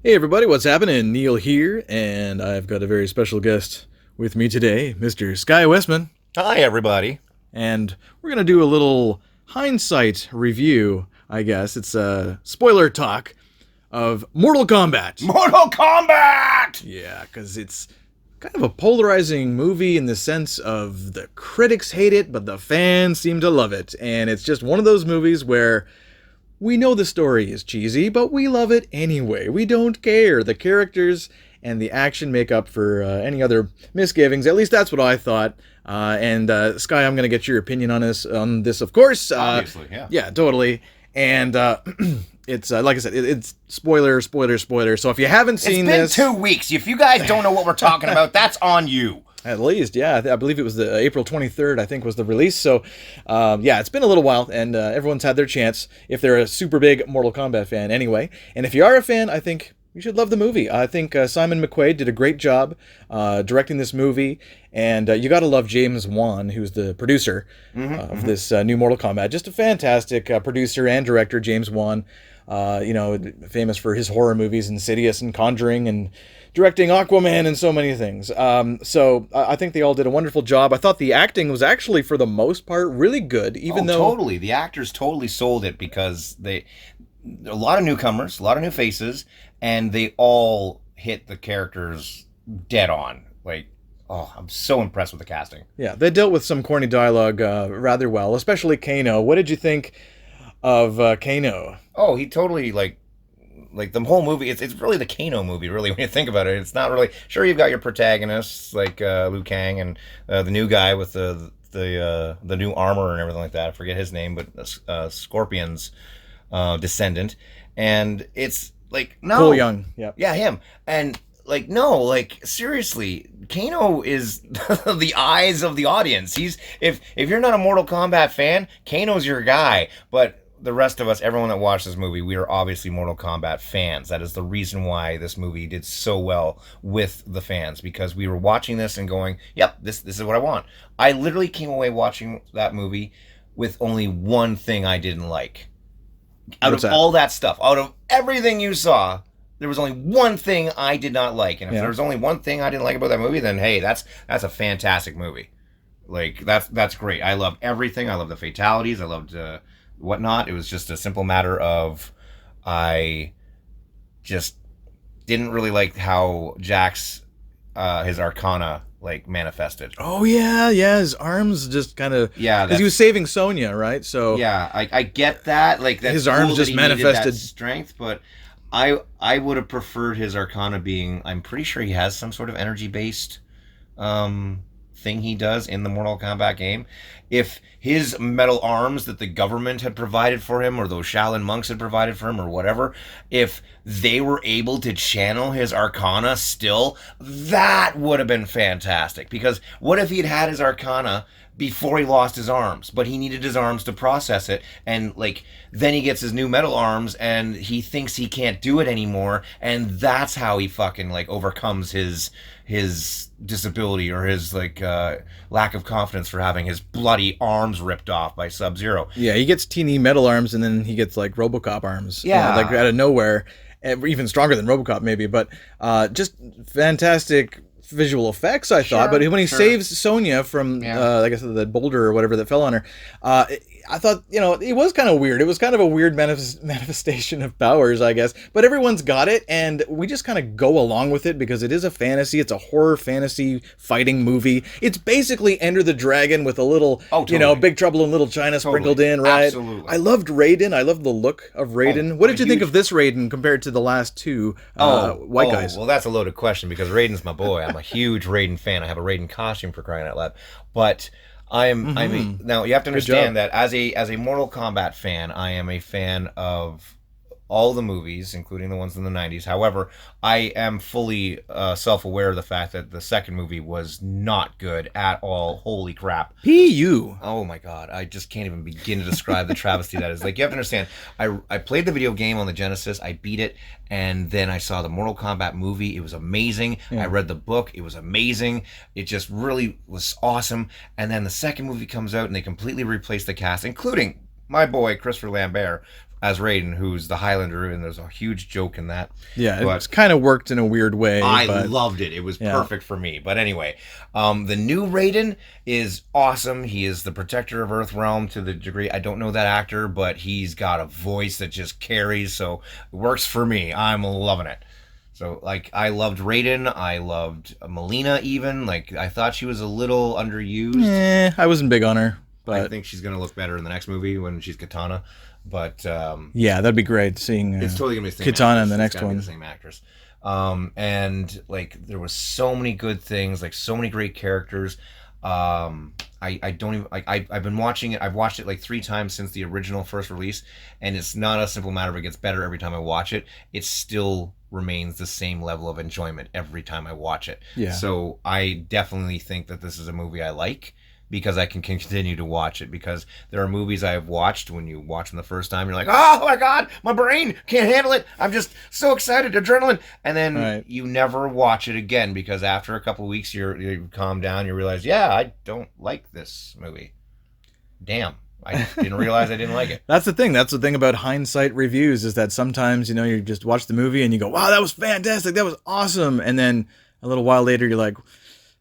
Hey everybody, what's happening? Neil here, and I've got a very special guest with me today, Mr. Sky Westman, Hi, everybody. and we're gonna do a little hindsight review, I guess. It's a spoiler talk of Mortal Kombat. Mortal Kombat! Yeah, because it's kind of a polarizing movie in the sense of the critics hate it, but the fans seem to love it. And it's just one of those movies where we know the story is cheesy, but we love it anyway. We don't care. The characters and the action make up for any other misgivings. At least that's what I thought. Sky, I'm going to get your opinion on this, of course. Obviously, yeah. Yeah, totally. And it's like I said, it's spoiler. So if you haven't seen It's been this, 2 weeks. If you guys don't know what we're talking about, that's on you. at least, yeah, I believe it was the April 23rd, I think was the release. So, yeah, it's been a little while, and everyone's had their chance if they're a super big Mortal Kombat fan anyway. And if you are a fan, I think you should love the movie. I think Simon McQuaid did a great job directing this movie, and you got to love James Wan, who's the producer of this new Mortal Kombat. Just a fantastic producer and director, James Wan. Famous for his horror movies, Insidious and Conjuring, and directing Aquaman and so many things. So I think they all did a wonderful job. I thought the acting was actually, for the most part, really good, even though... Totally. The actors totally sold it because a lot of newcomers, a lot of new faces, and they all hit the characters dead on. I'm so impressed with the casting. Yeah, they dealt with some corny dialogue rather well, especially Kano. What did you think of Kano? Oh, he totally, like the whole movie, it's really the Kano movie, really, when you think about it. It's not really... Sure, you've got your protagonists, like Liu Kang, and the new guy with the new armor and everything like that. I forget his name, but Scorpion's descendant. And it's like, no. Cole Young, yeah. Yeah, him. And, seriously, Kano is the eyes of the audience. If you're not a Mortal Kombat fan, Kano's your guy. But the rest of us, everyone that watched this movie, we are obviously Mortal Kombat fans. That is the reason why this movie did so well with the fans, because we were watching this and going, yep, this is what I want. I literally came away watching that movie with only one thing I didn't like. Out of all that stuff, out of everything you saw, there was only one thing I did not like. And if there was only one thing I didn't like about that movie, then hey, that's a fantastic movie. That's great. I loved everything. I loved the fatalities. I loved whatnot. It was just a simple matter of I just didn't really like how Jax his Arcana manifested. Oh yeah, his arms just kind of... Yeah, because he was saving Sonya, right? So yeah, I get that. That's his arms cool just manifested that strength, but I would have preferred his Arcana being... I'm pretty sure he has some sort of energy based thing he does in the Mortal Kombat game. If his metal arms that the government had provided for him, or those Shaolin monks had provided for him, or whatever, if they were able to channel his Arcana still, that would have been fantastic. Because what if he'd had his Arcana before he lost his arms, but he needed his arms to process it, and then he gets his new metal arms and he thinks he can't do it anymore, and that's how he fucking overcomes his disability, or his lack of confidence for having his bloody arms ripped off by Sub-Zero. Yeah, he gets teeny metal arms, and then he gets RoboCop arms. Yeah, out of nowhere, even stronger than RoboCop maybe. But just fantastic visual effects, I thought. But when he saves Sonya from, like I said, the boulder or whatever that fell on her, I thought, it was kind of weird. It was kind of a weird manifestation of powers, I guess. But everyone's got it, and we just kind of go along with it because it is a fantasy. It's a horror fantasy fighting movie. It's basically Enter the Dragon with a little, Big Trouble in Little China sprinkled in, right? Absolutely. I loved Raiden. I loved the look of Raiden. What did you think of this Raiden compared to the last two white guys? Well, that's a loaded question, because Raiden's my boy. I'm a huge Raiden fan. I have a Raiden costume, for crying out loud. But now you have to understand that as a Mortal Kombat fan, I am a fan of all the movies, including the ones in the 90s. However, I am fully self-aware of the fact that the second movie was not good at all. Holy crap. P.U. Oh my god, I just can't even begin to describe the travesty that is. You have to understand, I played the video game on the Genesis, I beat it, and then I saw the Mortal Kombat movie. It was amazing. I read the book. It was amazing. It just really was awesome. And then the second movie comes out, and they completely replaced the cast, including my boy, Christopher Lambert, as Raiden, who's the Highlander, and there's a huge joke in that. Yeah, But it's kind of worked in a weird way. I but loved it. It was yeah. perfect for me. But anyway, the new Raiden is awesome. He is the protector of Earthrealm to the degree. I don't know that actor, but he's got a voice that just carries, so it works for me. I'm loving it. So, like, I loved Raiden. I loved Melina even. Like, I thought she was a little underused. I wasn't big on her. But I think she's going to look better in the next movie when she's Katana. But yeah, that'd be great seeing it's totally gonna be the same Katana actress. in the next It's gotta one. be the same actress. And like there was so many good things, like so many great characters. I don't even like I've been watching it. I've watched it like 3 times since the original first release, and it's not a simple matter of it gets better every time I watch it. It still remains the same level of enjoyment every time I watch it. Yeah. So I definitely think that this is a movie I like, because I can continue to watch it. Because there are movies I've watched, when you watch them the first time, you're like, oh my God, my brain can't handle it. I'm just so excited, adrenaline. And then you never watch it again, because after a couple of weeks, you calm down, you realize, yeah, I don't like this movie. Damn. I didn't realize I didn't like it. That's the thing. That's the thing about hindsight reviews, is that sometimes, you just watch the movie and you go, wow, that was fantastic. That was awesome. And then a little while later, you're like,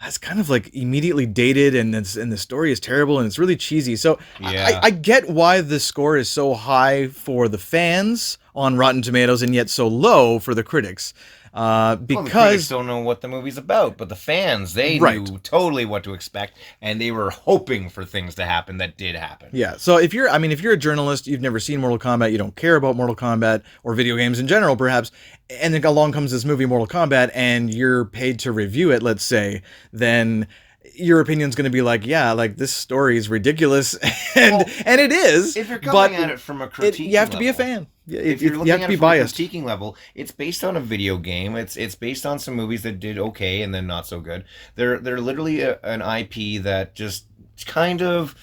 that's kind of like immediately dated, and the story is terrible, and it's really cheesy. So yeah. I get why the score is so high for the fans on Rotten Tomatoes and yet so low for the critics. Because the critics don't know what the movie's about, but the fans, they knew totally what to expect, and they were hoping for things to happen that did happen. Yeah. So if you're a journalist, you've never seen Mortal Kombat, you don't care about Mortal Kombat or video games in general, perhaps, and then along comes this movie Mortal Kombat, and you're paid to review it, let's say, then your opinion's going to be like, yeah, like this story is ridiculous, and it is. If you're coming at it from a critique, you have to be a fan. If you're looking at it from a critiquing level, it's based on a video game. It's based on some movies that did okay and then not so good. They're literally an IP that just kind of,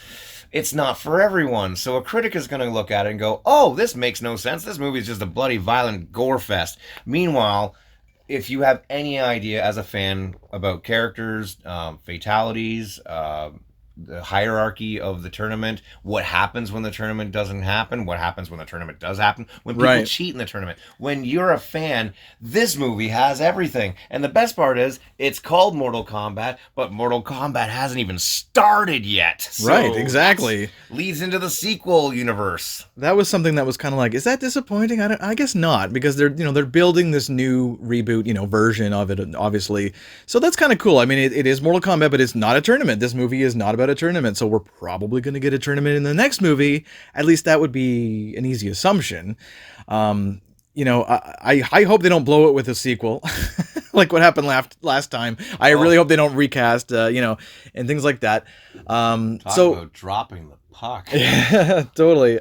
it's not for everyone. So a critic is going to look at it and go, oh, this makes no sense. This movie is just a bloody, violent gore fest. Meanwhile, if you have any idea as a fan about characters, fatalities, the hierarchy of the tournament, what happens when the tournament doesn't happen, what happens when the tournament does happen, when people cheat in the tournament. When you're a fan, this movie has everything. And the best part is, it's called Mortal Kombat, but Mortal Kombat hasn't even started yet. So right, exactly. Leads into the sequel universe. That was something that was kind of like, is that disappointing? I guess not, because they're building this new reboot, version of it, obviously. So that's kind of cool. I mean, it is Mortal Kombat, but it's not a tournament. This movie is not about a tournament, so we're probably going to get a tournament in the next movie. At least that would be an easy assumption. I hope they don't blow it with a sequel, like what happened last time. I really hope they don't recast, and things like that. Talk about dropping the puck. Yeah, totally.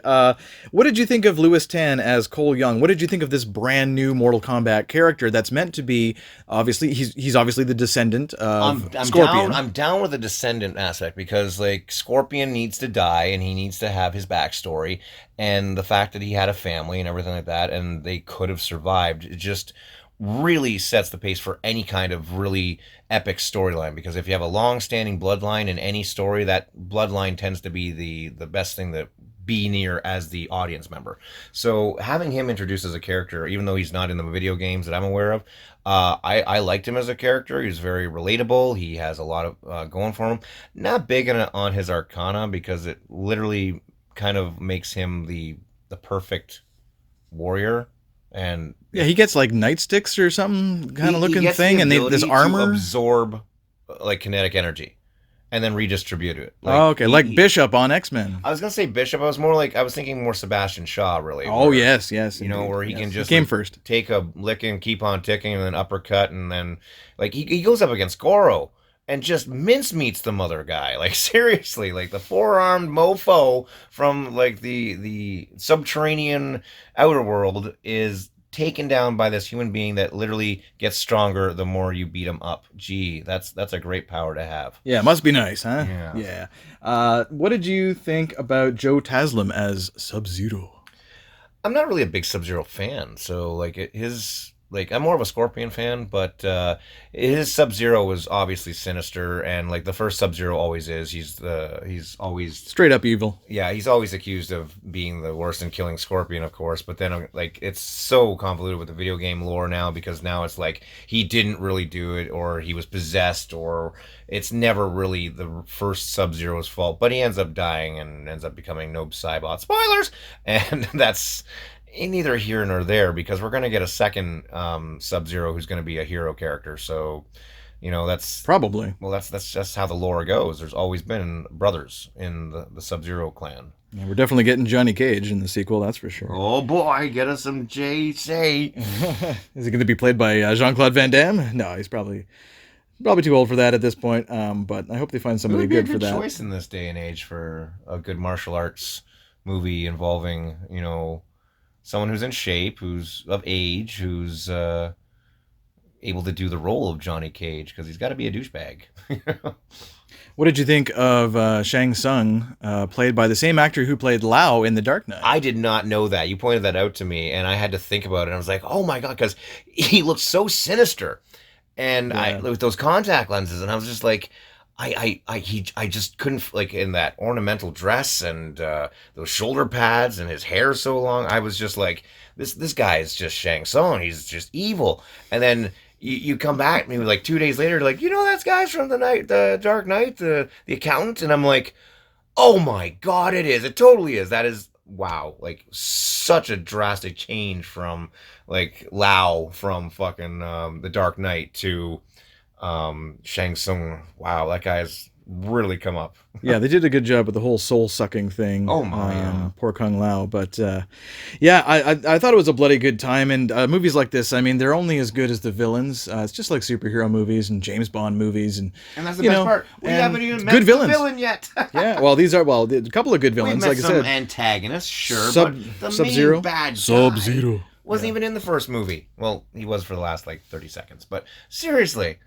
What did you think of Louis Tan as Cole Young? What did you think of this brand new Mortal Kombat character that's meant to be, obviously, he's obviously the descendant of Scorpion. I'm down with the descendant aspect, because like Scorpion needs to die and he needs to have his backstory, and the fact that he had a family and everything like that, and they could have survived, it just really sets the pace for any kind of really epic storyline. Because if you have a long-standing bloodline in any story, that bloodline tends to be the best thing to be near as the audience member. So having him introduced as a character, even though he's not in the video games that I'm aware of, I liked him as a character. He was very relatable. He has a lot of going for him. Not big on his Arcana, because it literally kind of makes him the perfect warrior. And yeah, he gets like nightsticks or something kind of looking thing, and this armor to absorb like kinetic energy and then redistribute it. Like, like Bishop on X-Men. I was gonna say Bishop. I was thinking more Sebastian Shaw, really. Oh, where, yes, where he can just came first, take a lick and keep on ticking, and then uppercut, and then like he goes up against Goro and just mincemeats the mother guy. Like, seriously, like the four-armed mofo from like the subterranean outer world is taken down by this human being that literally gets stronger the more you beat him up. Gee, that's a great power to have. Yeah, it must be nice, huh? Yeah. What did you think about Joe Taslim as Sub-Zero? I'm not really a big Sub-Zero fan, so like his like I'm more of a Scorpion fan, but his Sub-Zero was obviously sinister, and like the first Sub-Zero always is. He's always Straight up evil. yeah, he's always accused of being the worst and killing Scorpion, of course. But then like it's so convoluted with the video game lore now because now it's like he didn't really do it, or he was possessed, or it's never really the first Sub-Zero's fault. But he ends up dying and ends up becoming Noob Saibot. Spoilers, and that's neither here nor there because we're going to get a second Sub-Zero who's going to be a hero character. So, you know, that's Probably. well, that's just how the lore goes. There's always been brothers in the Sub-Zero clan. Yeah, we're definitely getting Johnny Cage in the sequel, that's for sure. Oh boy, get us some JC. Is he going to be played by Jean-Claude Van Damme? No, he's probably too old for that at this point. But I hope they find somebody good for that. Choice in this day and age for a good martial arts movie involving, you know, someone who's in shape, who's of age, who's able to do the role of Johnny Cage, because he's got to be a douchebag. What did you think of Shang Tsung, played by the same actor who played Lao in The Dark Knight? I did not know that. You pointed that out to me, and I had to think about it. I was like, oh my God, because he looks so sinister. And I with those contact lenses, and I was just like, I just couldn't, like, in that ornamental dress and those shoulder pads and his hair so long. I was just like, this guy is just Shang Tsung. He's just evil. And then you come back maybe like 2 days later, like, you know, that's guy's from the Dark Knight, the accountant, and I'm like, oh my God, it is. It totally is. That is wow, like such a drastic change from like Lao from fucking the Dark Knight to Shang Tsung. Wow, that guy's really come up. Yeah, they did a good job with the whole soul-sucking thing. Oh my, poor Kung Lao. But yeah, I thought it was a bloody good time. And movies like this, I mean, they're only as good as the villains. It's just like superhero movies and James Bond movies, and that's the best part. We haven't even met good villains. The villain yet. Yeah, well, these are a couple of good villains. We've met like I said, antagonists, sure, but the Sub-Zero? main bad guy Sub-Zero wasn't even in the first movie. Well, he was for the last like 30 seconds, but seriously.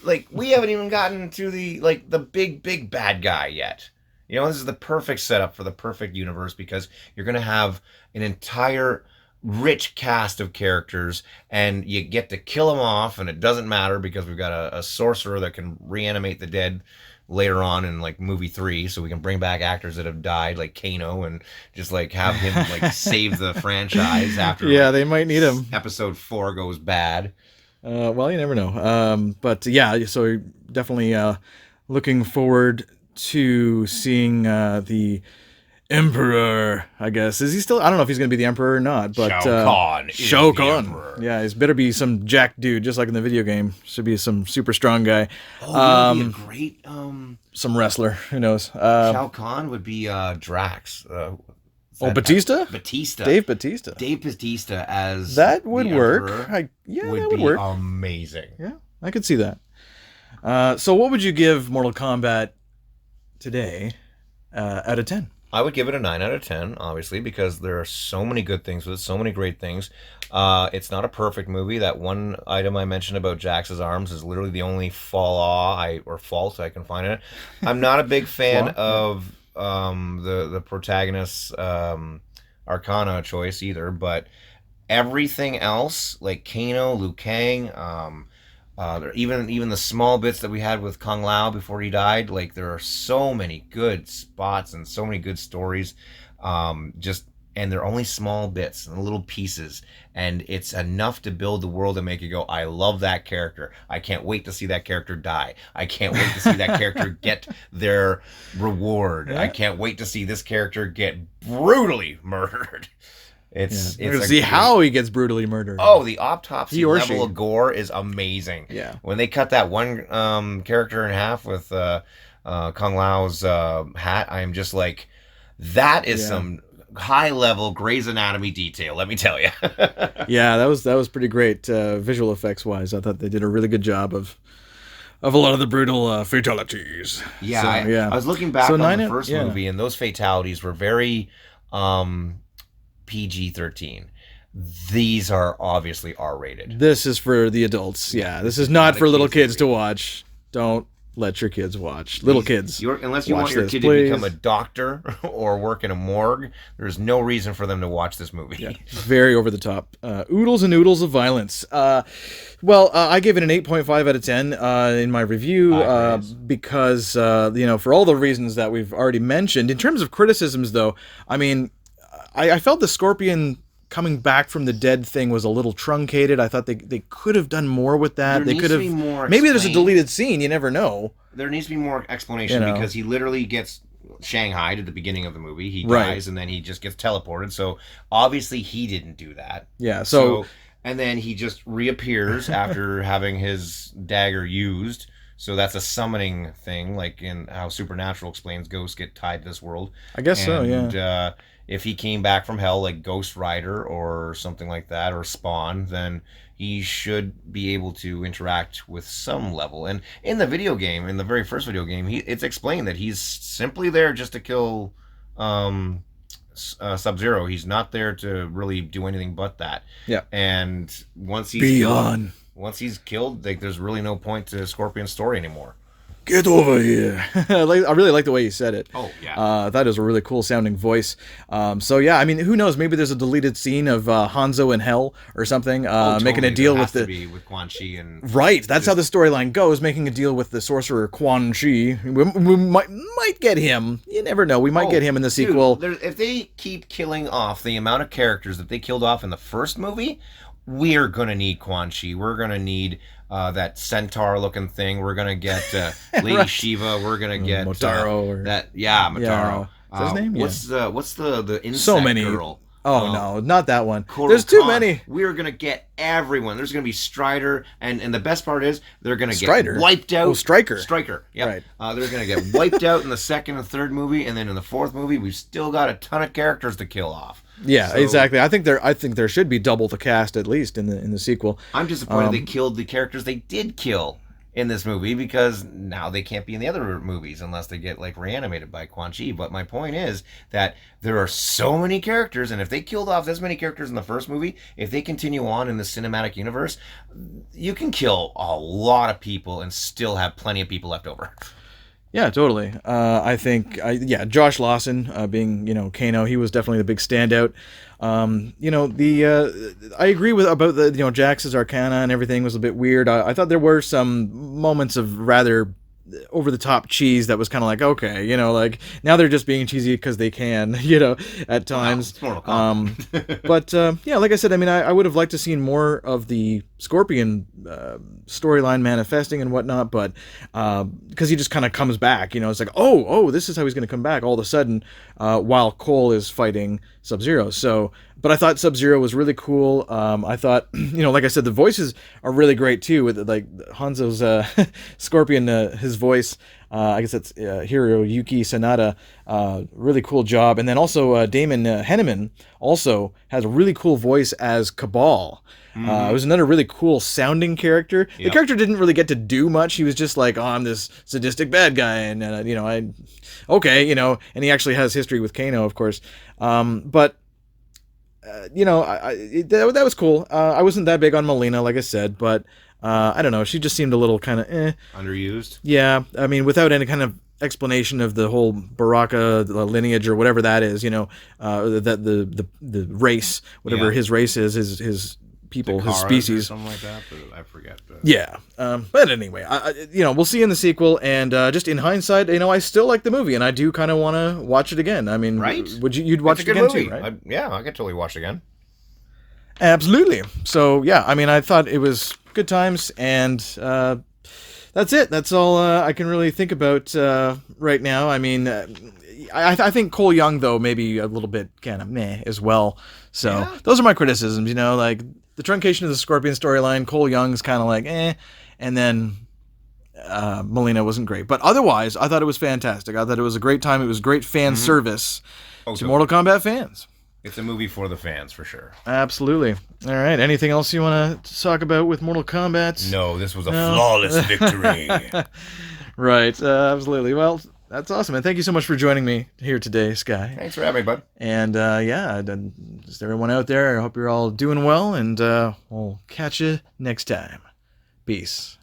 Like, we haven't even gotten to the big bad guy yet. You know, this is the perfect setup for the perfect universe because you're going to have an entire rich cast of characters and you get to kill them off, and it doesn't matter because we've got a sorcerer that can reanimate the dead later on in like movie 3, so we can bring back actors that have died like Kano and just like have him like save the franchise after they might need him. Episode 4 goes bad. Well, you never know. But yeah, so definitely looking forward to seeing the Emperor, I guess. Is he still? I don't know if he's going to be the Emperor or not. But Shao Kahn. Yeah, he's better be some jack dude, just like in the video game. Should be some super strong guy. Oh, he'd be a great some wrestler. Who knows? Shao Kahn would be Drax. Batista? Batista. Dave Batista. Dave Batista as that would work. That would work. Amazing. Yeah, I could see that. So what would you give Mortal Kombat today out of 10? I would give it a 9 out of 10, obviously, because there are so many good things with it, so many great things. It's not a perfect movie. That one item I mentioned about Jax's arms is literally the only fault I can find in it. I'm not a big fan of the protagonist's Arcana choice either, but everything else, like Kano, Liu Kang, even the small bits that we had with Kung Lao before he died, like there are so many good spots and so many good stories, and they're only small bits and little pieces, and it's enough to build the world and make you go, I love that character. I can't wait to see that character die. I can't wait to see that character get their reward. Yeah. I can't wait to see this character get brutally murdered. It's see how he gets brutally murdered. Oh, the autopsy level of gore is amazing. Yeah. When they cut that one character in half with Kung Lao's hat, I'm just like, that is some high level Grey's Anatomy detail, let me tell you. Yeah, that was pretty great visual effects wise. I thought they did a really good job of a lot of the brutal fatalities. Yeah, so, I was looking back on the first movie, and those fatalities were very PG-13. These are obviously R-rated. This is for the adults. Yeah, this is not for little kids to watch. Don't let your kids watch. Little kids. Unless you want your kid to become a doctor or work in a morgue, there's no reason for them to watch this movie. Yeah, very over the top. Oodles and oodles of violence. I gave it an 8.5 out of 10 in my review because, for all the reasons that we've already mentioned. In terms of criticisms, though, I mean, I felt the Scorpion coming back from the dead thing was a little truncated. I thought they could have done more with that. They could have. Maybe there's a deleted scene. You never know. There needs to be more explanation because he literally gets shanghaied at the beginning of the movie. He dies and then he just gets teleported. So obviously he didn't do that. Yeah. So and then he just reappears after having his dagger used. So that's a summoning thing, like in how Supernatural explains ghosts get tied to this world. I guess so. Yeah. If he came back from hell like Ghost Rider or something like that, or Spawn, then he should be able to interact with some level. And in the video game, in the very first video game, it's explained that he's simply there just to kill Sub-Zero. He's not there to really do anything but that. Yeah. And once he's killed, like, there's really no point to Scorpion's story anymore. Get over here. I really like the way you said it. Oh, yeah. That is a really cool sounding voice. I mean, who knows? Maybe there's a deleted scene of Hanzo in hell or something, totally. Making a deal with with Quan Chi and... Right, that's how the storyline goes, making a deal with the sorcerer Quan Chi. We might get him. You never know. We might get him in the sequel. Dude, if they keep killing off the amount of characters that they killed off in the first movie, we're going to need Quan Chi. We're going to need... that centaur-looking thing. We're gonna get Lady right. Shiva. We're gonna get Motaro. Motaro. Yeah. Is that his name? What's the insect so many. girl? Oh no, not that one. There's too many. We're gonna get everyone. There's gonna be Strider, and the best part is they're gonna Strider. Get wiped out. Oh, Striker. Yeah. Right. They're gonna get wiped out in the second and third movie, and then in the fourth movie, we've still got a ton of characters to kill off. Yeah, exactly. I think there should be double the cast at least in the sequel. I'm disappointed they killed the characters they did kill in this movie because now they can't be in the other movies unless they get like reanimated by Quan Chi. But my point is that there are so many characters, and if they killed off this many characters in the first movie, if they continue on in the cinematic universe, you can kill a lot of people and still have plenty of people left over. Yeah, totally. I think, Josh Lawson being, Kano, he was definitely the big standout. I agree about the, Jax's Arcana and everything was a bit weird. I thought there were some moments of rather over-the-top cheese that was kind of like, okay, like, now they're just being cheesy because they can, at times. Wow, but, like I said, I mean, I would have liked to seen more of the Scorpion storyline manifesting and whatnot, but because he just kind of comes back, it's like, oh, this is how he's going to come back all of a sudden while Cole is fighting Sub-Zero. So, but I thought Sub-Zero was really cool. I thought, like I said, the voices are really great too, with like Hanzo's Scorpion, his voice. I guess that's Hiroyuki Sanada. Really cool job. And then also Damon Henneman also has a really cool voice as Cabal. It was another really cool sounding character. Yep. The character didn't really get to do much. He was just like, I'm this sadistic bad guy, and and he actually has history with Kano, of course. That was cool. I wasn't that big on Melina, like I said, but I don't know. She just seemed a little kind of underused. Yeah, I mean, without any kind of explanation of the whole Baraka lineage or whatever that is, the race, whatever his race is, his people, his species, or something like that. But I forget. Yeah, but anyway, we'll see in the sequel. And just in hindsight, I still like the movie, and I do kind of want to watch it again. I mean, right? You'd watch it again movie. too, right? I could totally watch it again. Absolutely. So yeah, I mean, I thought it was good times, and that's it. That's all I can really think about right now. I mean, I think Cole Young, though, maybe a little bit kind of meh as well. So those are my criticisms, like the truncation of the Scorpion storyline. Cole Young's kind of like and then Melina wasn't great. But otherwise, I thought it was fantastic. I thought it was a great time. It was great fan service to Mortal Kombat fans. It's a movie for the fans, for sure. Absolutely. All right. Anything else you want to talk about with Mortal Kombat? No, this was a flawless victory. Right. Absolutely. Well, that's awesome. And thank you so much for joining me here today, Sky. Thanks for having me, bud. And just everyone out there, I hope you're all doing well, and we'll catch you next time. Peace.